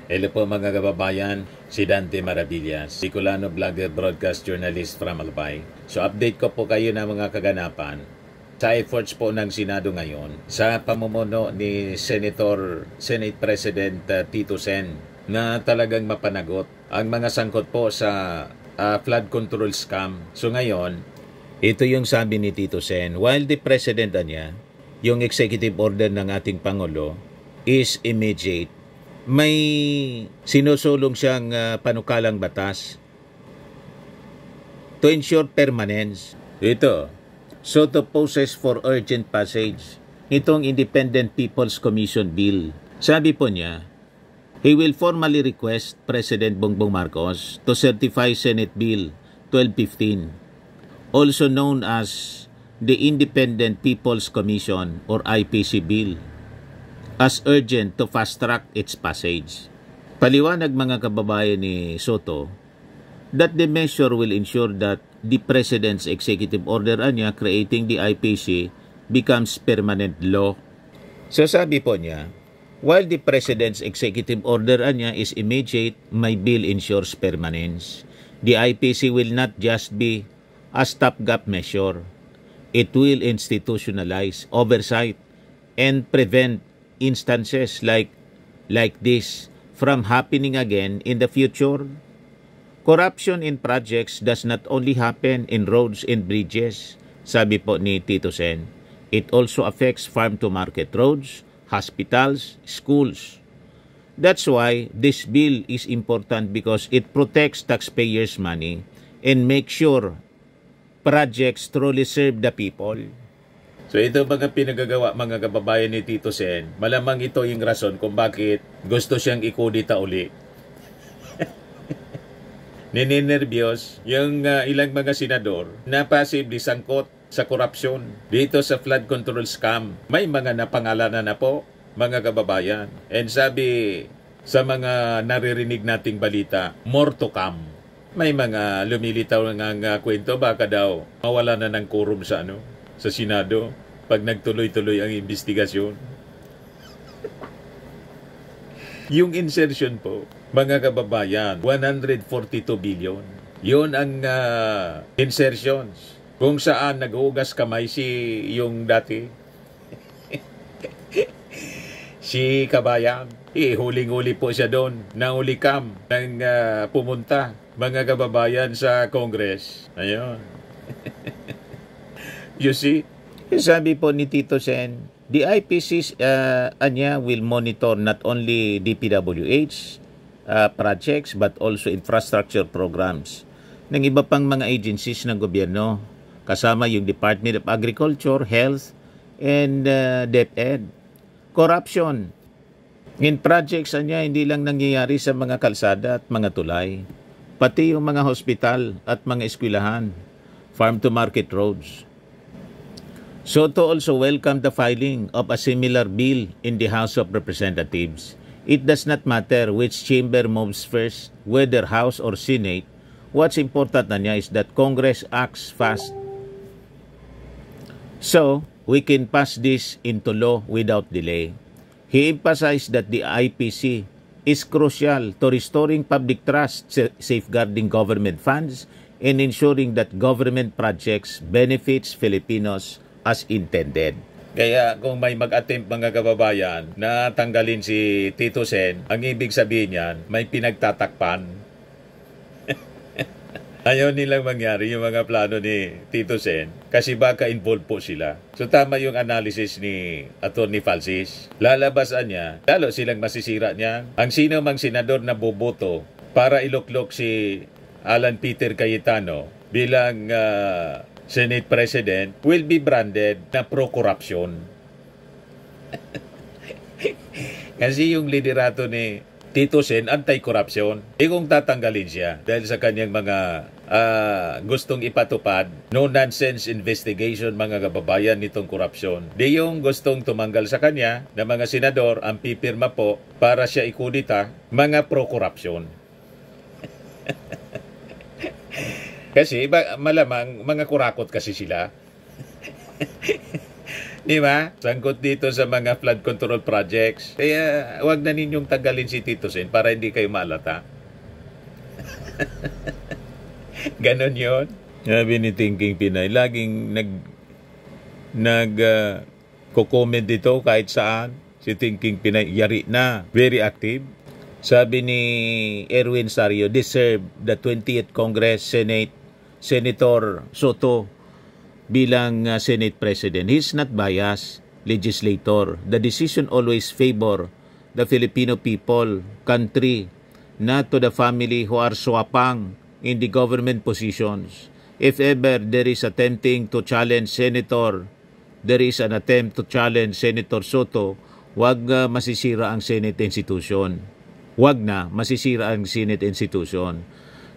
Hello po mga kababayan, si Dante Maravillas, Bicolano vlogger, broadcast journalist from Albay. So update ko po kayo ng mga kaganapan sa efforts po ng Senado ngayon sa pamumuno ni Senate President Tito Sen na talagang mapanagot ang mga sangkot po sa flood control scam. So ngayon, ito yung sabi ni Tito Sen, while the President niya, yung executive order ng ating Pangulo is immediate, may sinusulong siyang panukalang batas to ensure permanence. Ito, Soto poses for urgent passage itong Independent People's Commission Bill. Sabi po niya, he will formally request President Bongbong Marcos to certify Senate Bill 1215, also known as the Independent People's Commission or IPC Bill, as urgent to fast-track its passage. Paliwanag mga kababayan ni Soto that the measure will ensure that the President's executive order niya creating the IPC becomes permanent law. So sabi po niya, while the President's executive order niya is immediate, my bill ensures permanence. The IPC will not just be a stopgap measure. It will institutionalize oversight and prevent instances like this from happening again in the future. Corruption in projects does not only happen in roads and bridges, sabi po ni Tito Sen. It also affects farm-to-market roads, hospitals, schools. That's why this bill is important because it protects taxpayers' money and makes sure projects truly serve the people. So ito mga pinagagawa mga kababayan ni Tito Sen, malamang ito yung rason kung bakit gusto siyang ikudita uli. Ninenervyos yung ilang mga senador na possibly sangkot sa korupsyon dito sa flood control scam. May mga napangalanan na po mga kababayan. And sabi sa mga naririnig nating balita, more to come. May mga lumilitaw ng kwento baka daw mawala na ng quorum sa Senado pag nagtuloy-tuloy ang investigasyon. Yung insertion po, mga kababayan, 142 billion. Yun ang insertions. Kung saan nag-uugas kamay yung dati. Si Kabayan. Huling-huli po siya doon. Naulikam ng pumunta, mga kababayan sa Congress. Ayun. You see? Sabi po ni Tito Sen, the IPC's will monitor not only DPWH projects but also infrastructure programs ng iba pang mga agencies ng gobyerno, kasama yung Department of Agriculture, Health, and DepEd. Corruption in projects hindi lang nangyayari sa mga kalsada at mga tulay, pati yung mga hospital at mga eskwelahan, farm-to-market roads. Soto also welcomed the filing of a similar bill in the House of Representatives. It does not matter which chamber moves first, whether House or Senate. What's important na niya is that Congress acts fast. So, we can pass this into law without delay. He emphasized that the IPC is crucial to restoring public trust, safeguarding government funds, and ensuring that government projects benefits Filipinos as intended. Kaya kung may mag-attempt mga kababayan na tanggalin si Tito Sen, ang ibig sabihin niyan, may pinagtatakpan. Ayaw nilang mangyari yung mga plano ni Tito Sen kasi baka involved po sila. So tama yung analysis ni Atty. Falsis. Lalabasan niya, lalo silang masisira niya. Ang sino mang senador na boboto para iluklok si Alan Peter Cayetano bilang Senate President will be branded na pro-corruption. Kasi yung liderato ni Tito Sen, anti-corruption. Kung tatanggalin siya dahil sa kanyang mga gustong ipatupad, no-nonsense investigation mga kababayan nitong korupsyon. Di yung gustong tumanggal sa kanya na mga senador ang pipirma po para siya ikudita, mga pro-corruption. Kasi malamang mga kurakot kasi sila. Di ba? Sangkot dito sa mga flood control projects. Kaya wag na ninyong tagalin si Tito Sen para hindi kayo malata. Ganon yon. Sabi ni Thinking Pinay, laging comment dito kahit saan. Si Thinking Pinay, yari na. Very active. Sabi ni Erwin Sario, deserve the 20th Congress Senator Soto bilang Senate President. He's not biased legislator. The decision always favor the Filipino people, country, not to the family who are swapang in the government positions. If ever there is an attempt to challenge Senator Soto, wag masisira ang Senate institution. Wag na masisira ang Senate institution.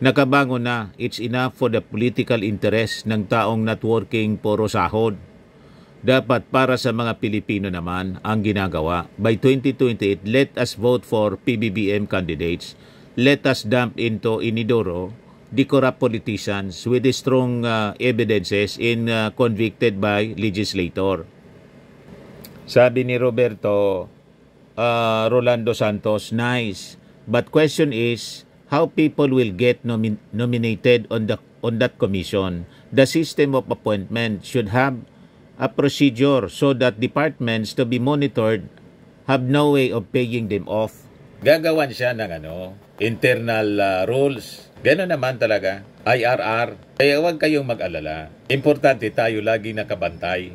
Nakabango na, it's enough for the political interest ng taong not working puro sahod. Dapat para sa mga Pilipino naman ang ginagawa. By 2028, let us vote for PBBM candidates. Let us dump into Inidoro the corrupt politicians with strong evidences in convicted by legislator. Sabi ni Roberto Rolando Santos, nice. But question is, how people will get nominated on that commission? The system of appointment should have a procedure so that departments to be monitored have no way of paying them off. Gagawan siya ng internal rules. Gano'n naman talaga. IRR. Kaya huwag kayong mag-alala. Importante tayo laging nakabantay.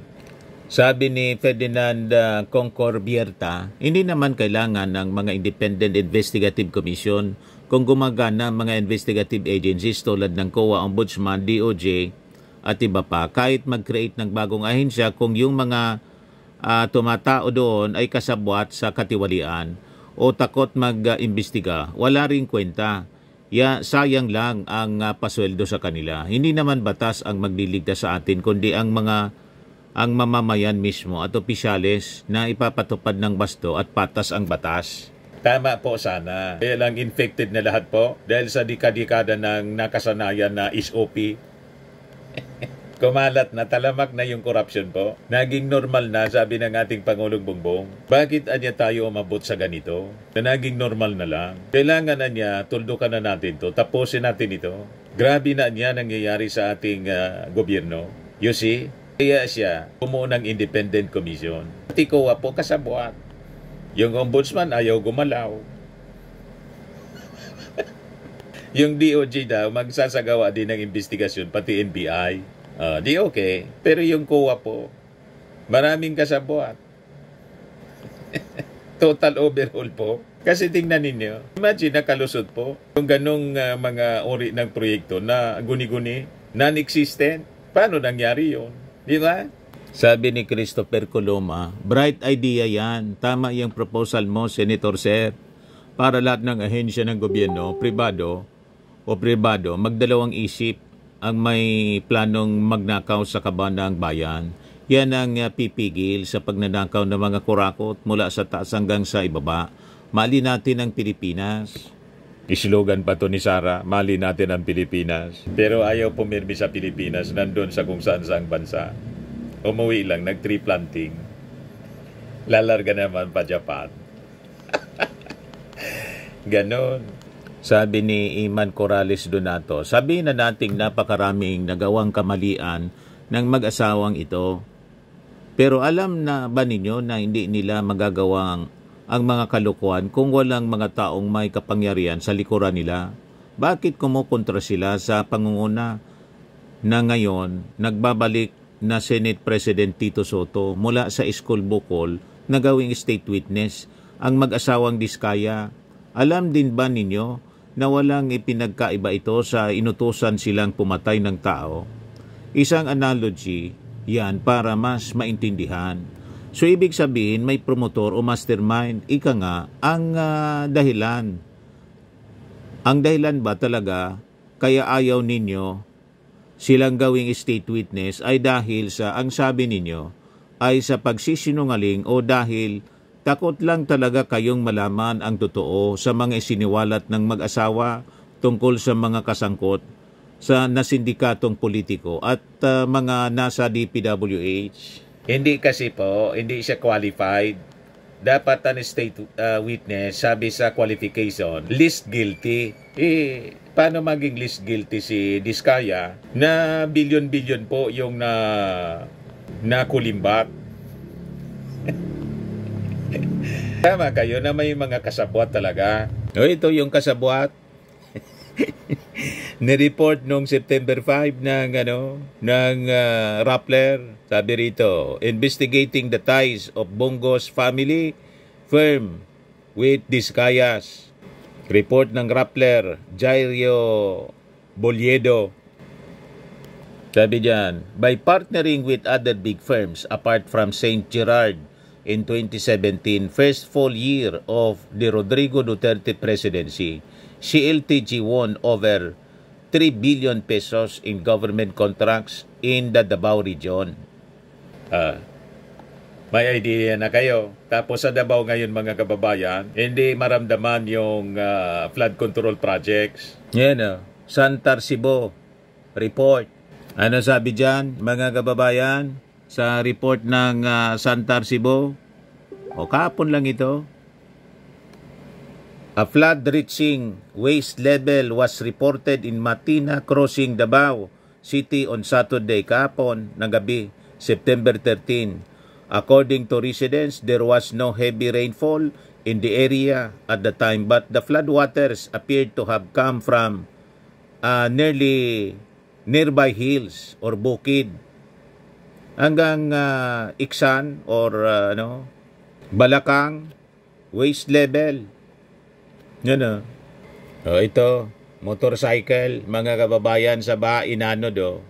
Sabi ni Ferdinand Concorbierta, hindi naman kailangan ng mga Independent Investigative Commission kung gumagana mga investigative agencies tulad ng COA, Ombudsman, DOJ at iba pa. Kahit mag-create ng bagong ahensya kung yung mga tumatao doon ay kasabwat sa katiwalian o takot mag-imbestiga, wala ring kwenta. Sayang lang ang pasweldo sa kanila. Hindi naman batas ang magliligtas sa atin, kundi ang mamamayan mismo at opisyales na ipapatupad ng basto at patas ang batas. Tama po sana. Kaya lang infected na lahat po dahil sa dekada ng nakasanayan na SOP. Kumalat na, talamak na yung corruption po. Naging normal na, sabi ng ating Pangulong Bongbong. Bakit anya tayo umabot sa ganito? Na naging normal na lang. Kailangan na niya, tuldukan na natin to, tapusin natin ito. Grabe na niya nangyayari sa ating gobyerno. You see? Kaya siya, bumuo ng independent commission. Pati COA po kasabwat. Yung ombudsman ayaw gumalaw. Yung DOJ daw, magsasagawa din ng investigasyon, pati NBI. Di okay. Pero yung COA po, maraming kasabwat. Total overhaul po. Kasi tingnan ninyo, imagine nakalusot po yung ganong mga uri ng proyekto na guni-guni, non-existent. Paano nangyari yun? Di ba? Sabi ni Christopher Coloma, bright idea yan. Tama yung proposal mo, Senator Sir. Para lahat ng ahensya ng gobyerno, pribado, magdalawang isip ang may planong magnakaw sa kabanang bayan. Yan ang pipigil sa pagnanakaw ng mga kurakot mula sa taas hanggang sa ibaba. Mali natin ang Pilipinas. Islogan pa to ni Sara, mali natin ang Pilipinas. Pero ayaw pumirmi sa Pilipinas, nandun sa kung saan saang bansa. Umuwi lang, nag-tree planting. Lalarga naman pa Japan. Ganon. Sabi ni Iman Corrales Donato, sabi na nating napakaraming nagawang kamalian ng mag-asawang ito. Pero alam na ba ninyo na hindi nila magagawang ang mga kalukuhan kung walang mga taong may kapangyarihan sa likuran nila? Bakit kumukontra sila sa pangunguna na ngayon nagbabalik na Senate President Tito Soto mula sa School Bukol na gawing state witness ang mag-asawang Diskaya? Alam din ba ninyo na walang ipinagkaiba ito sa inutusan silang pumatay ng tao? Isang analogy yan para mas maintindihan. So ibig sabihin may promotor o mastermind, ika nga, ang dahilan. Ang dahilan ba talaga kaya ayaw ninyo silang gawing state witness ay dahil sa, ang sabi ninyo, ay sa pagsisinungaling o dahil takot lang talaga kayong malaman ang totoo sa mga isiniwalat ng mag-asawa tungkol sa mga kasangkot sa nasindikatong politiko at mga nasa DPWH? Hindi kasi po, hindi siya qualified. Dapat ang state witness, sabi sa qualification, least guilty. Paano maging least guilty si Diskaya na bilyon-bilyon po yung nakulimbat? Tama kayo na may mga kasabwat talaga. O ito yung kasabwat. Ni-report noong September 5 ng Rappler. Sabi rito, investigating the ties of Bongo's family firm with Diskayas. Report ng Rappler, Jairo Boliedo. Sabi diyan, by partnering with other big firms apart from St. Gerard in 2017, first full year of the Rodrigo Duterte presidency, CLTG won over 3 billion pesos in government contracts in the Davao region. May idea na kayo. Tapos sa Davao ngayon mga kababayan, hindi maramdaman yung flood control projects. Yan Santarcibo report. Ano sabi dyan mga kababayan sa report ng Santarcibo? O kahapon lang ito. A flood reaching waist level was reported in Matina Crossing, Davao City on Saturday kahapon ng gabi, September 13. According to residents, there was no heavy rainfall in the area at the time, but the floodwaters appeared to have come from nearby hills or bukid hanggang Iksan or Balakang waist level. Yan ito, motorcycle, mga kababayan sa baha inanod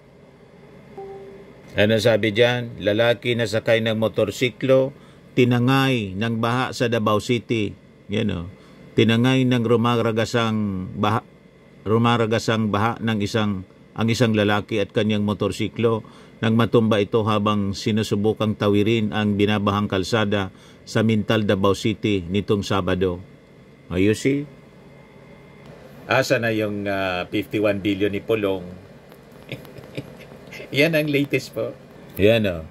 Ano sabi dyan? Lalaki na sakay ng motorsiklo, tinangay ng baha sa Davao City. Yan tinangay ng rumaragasang baha ng ang isang lalaki at kanyang motorsiklo nang matumba ito habang sinusubukang tawirin ang binabahang kalsada sa Mintal, Davao City nitong Sabado. You see? Asa na yung 51 billion ni Pulong? Yan ang latest po. Yan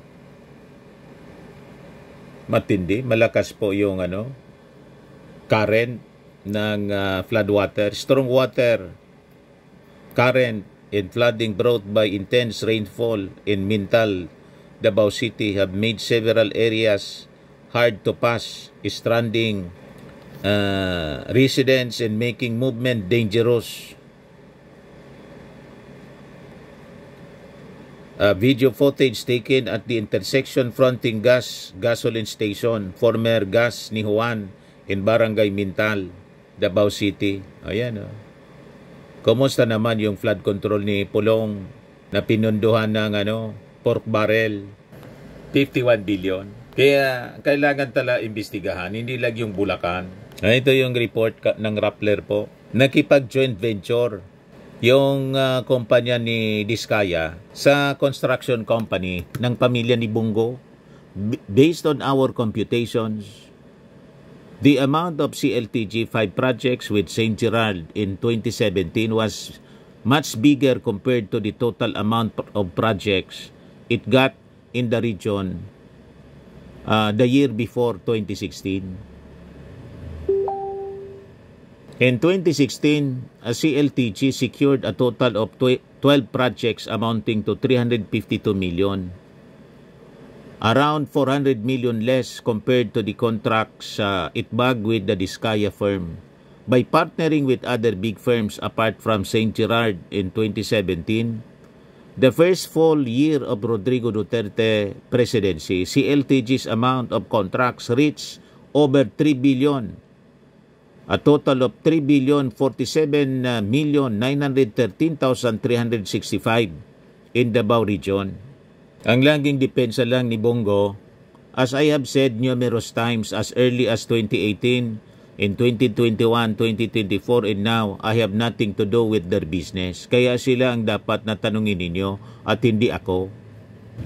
matindi, malakas po yung current ng floodwater, strong water current and flooding brought by intense rainfall in Mintal, Davao City have made several areas hard to pass, stranding residents and making movement dangerous. Video footage taken at the intersection fronting gasoline station, former gas ni Juan in Barangay Mintal, Davao City. Ayan Kumusta naman yung flood control ni Pulong na pinunduhan ng pork barrel? 51 billion. Kaya kailangan tala imbestigahan, hindi lang yung Bulacan. Ito yung report ng Rappler po. Nakipag-joint venture yung kumpanya ni Diskaya sa construction company ng pamilya ni Bongo. Based on our computations, the amount of CLTG 5 projects with St. Gerard in 2017 was much bigger compared to the total amount of projects it got in the region the year before 2016. In 2016, CLTG secured a total of 12 projects amounting to 352 million. Around 400 million less compared to the contracts it bagged with the Diskaya firm. By partnering with other big firms apart from St. Gerard in 2017, the first full year of Rodrigo Duterte presidency, CLTG's amount of contracts reached over 3 billion. A total of 3,047,913,365 in Davao region. Ang laging depensa lang ni Bongo, as I have said numerous times as early as 2018, in 2021, 2024, and now, I have nothing to do with their business. Kaya sila ang dapat na tanungin ninyo at hindi ako.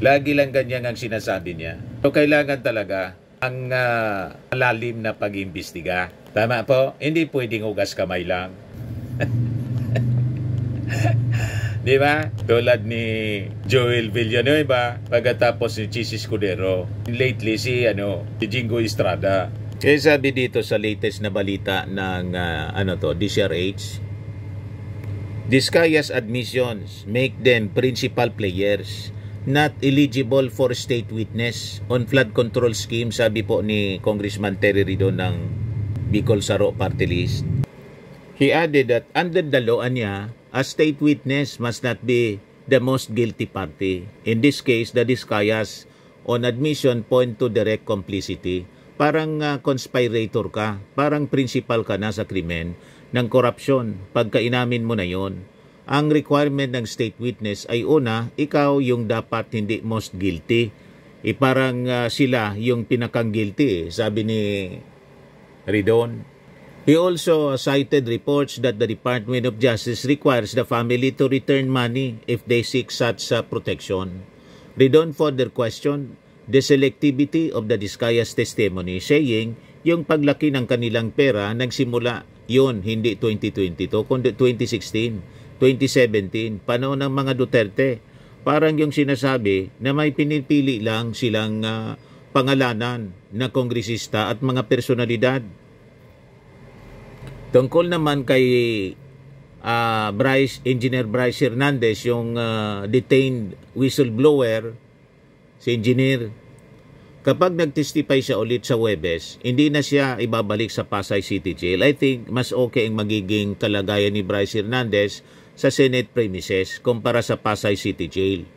Lagi lang ganyan ang sinasabi niya. So kailangan talaga ang malalim na pag-imbestiga. Tama po, hindi pwedeng ugas kamay lang. Di ba? Tulad ni Joel Villanueva, pagkatapos ni Chis Escudero. Lately si Jingo Estrada. Kaya sabi dito sa latest na balita ng DCRH, Discayas admissions make them principal players, not eligible for state witness on flood control scheme, sabi po ni Congressman Terry Ridon ng Bicol Saro Party List. He added that under the law niya, a state witness must not be the most guilty party. In this case, the Discayas on admission point to direct complicity. Parang conspirator ka, parang principal ka na sa krimen ng korupsyon pagka inamin mo na yon. Ang requirement ng state witness ay una, ikaw yung dapat hindi most guilty. Parang sila yung pinakang guilty, sabi ni Ridon. He also cited reports that the Department of Justice requires the family to return money if they seek such protection. Ridon further questioned the selectivity of the Discayas testimony, saying yung paglaki ng kanilang pera nagsimula yun hindi 2022 kundi 2016, 2017, panahon ng mga Duterte. Parang yung sinasabi na may pinipili lang silang pangalanan na kongresista at mga personalidad. Tungkol naman kay Engineer Bryce Hernandez, yung detained whistleblower, si engineer, kapag nag-testify siya ulit sa Huwebes, hindi na siya ibabalik sa Pasay City Jail. I think mas okay ang magiging kalagayan ni Bryce Hernandez sa Senate premises kumpara sa Pasay City Jail.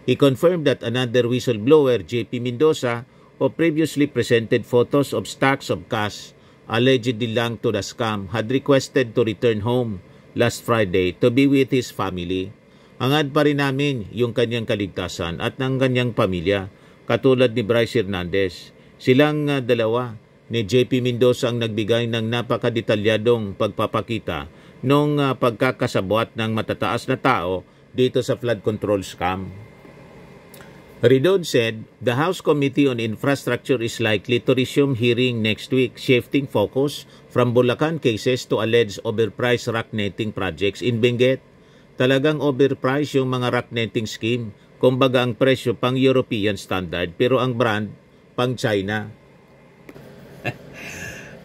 He confirmed that another whistleblower, JP Mendoza, who previously presented photos of stacks of cash allegedly linked to the scam, had requested to return home last Friday to be with his family. Hangad pa rin namin yung kanyang kaligtasan at ng kanyang pamilya, katulad ni Bryce Hernandez. Silang dalawa ni JP Mendoza ang nagbigay ng napakadetalyadong pagpapakita nung pagkakasabwat ng matataas na tao dito sa flood control scam. Ridon said the House Committee on Infrastructure is likely to resume hearing next week, shifting focus from Bulacan cases to alleged overpriced rock netting projects in Benguet. Talagang overpriced yung mga rock netting scheme. Kumbaga ang presyo pang European standard pero ang brand pang China.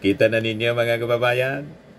Kita na ninyo mga kababayan?